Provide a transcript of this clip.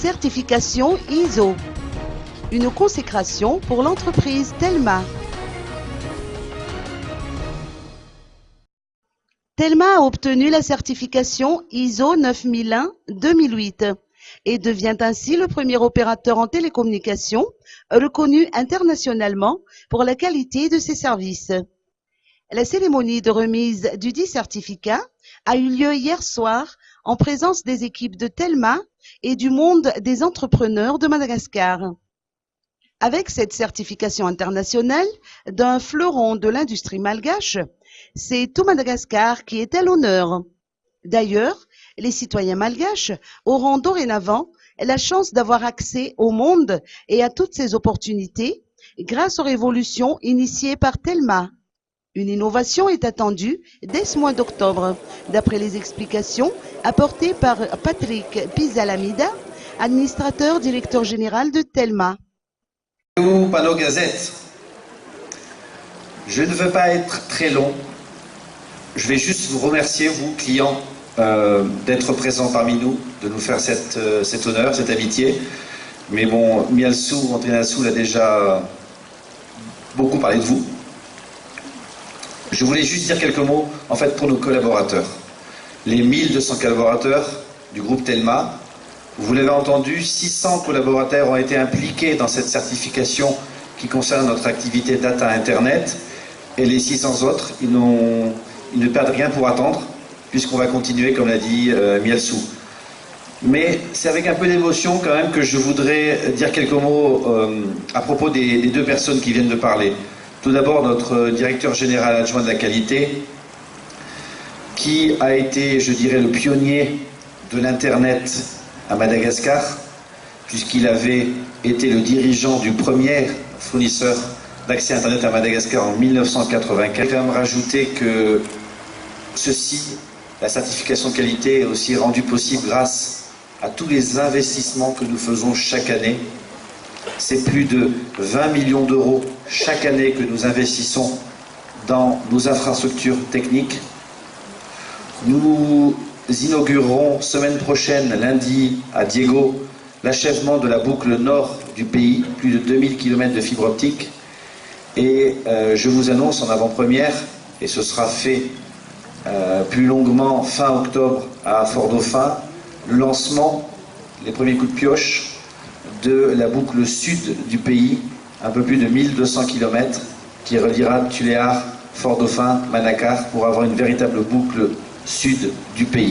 certification ISO. Une consécration pour l'entreprise Telma. Telma a obtenu la certification ISO 9001-2008 et devient ainsi le premier opérateur en télécommunications reconnu internationalement pour la qualité de ses services. La cérémonie de remise du dit certificat a eu lieu hier soir en présence des équipes de Telma et du monde des entrepreneurs de Madagascar. Avec cette certification internationale d'un fleuron de l'industrie malgache, c'est tout Madagascar qui est à l'honneur. D'ailleurs, les citoyens malgaches auront dorénavant la chance d'avoir accès au monde et à toutes ces opportunités grâce aux révolutions initiées par Telma. Une innovation est attendue dès ce mois d'octobre, d'après les explications apportées par Patrick Pizalamida, administrateur directeur général de Telma. Panneau Gazette. Je ne veux pas être très long. Je vais juste vous remercier, vous, clients, d'être présents parmi nous, de nous faire cet honneur, cette amitié. Mais bon, Mialsou, André Nassou l'a déjà beaucoup parlé de vous. Je voulais juste dire quelques mots, en fait, pour nos collaborateurs. Les 1200 collaborateurs du groupe Telma, vous l'avez entendu, 600 collaborateurs ont été impliqués dans cette certification qui concerne notre activité data Internet. Et les 600 autres, ils ne perdent rien pour attendre, puisqu'on va continuer, comme l'a dit Mialsou. Mais c'est avec un peu d'émotion quand même que je voudrais dire quelques mots à propos des deux personnes qui viennent de parler. Tout d'abord, notre directeur général adjoint de la qualité, qui a été, je dirais, le pionnier de l'Internet à Madagascar, puisqu'il avait été le dirigeant du premier fournisseur d'accès Internet à Madagascar en 1984. Je vais quand même rajouter que la certification de qualité, est aussi rendue possible grâce à tous les investissements que nous faisons chaque année. C'est plus de 20 millions d'euros chaque année que nous investissons dans nos infrastructures techniques. Nous inaugurerons semaine prochaine, lundi, à Diego, l'achèvement de la boucle nord du pays, plus de 2000 km de fibre optique. Et je vous annonce en avant-première, et ce sera fait plus longuement fin octobre à Fort-Dauphin, le lancement, les premiers coups de pioche de la boucle sud du pays, un peu plus de 1200 km, qui reliera Tuléar, Fort-Dauphin, Manakar, pour avoir une véritable boucle sud du pays.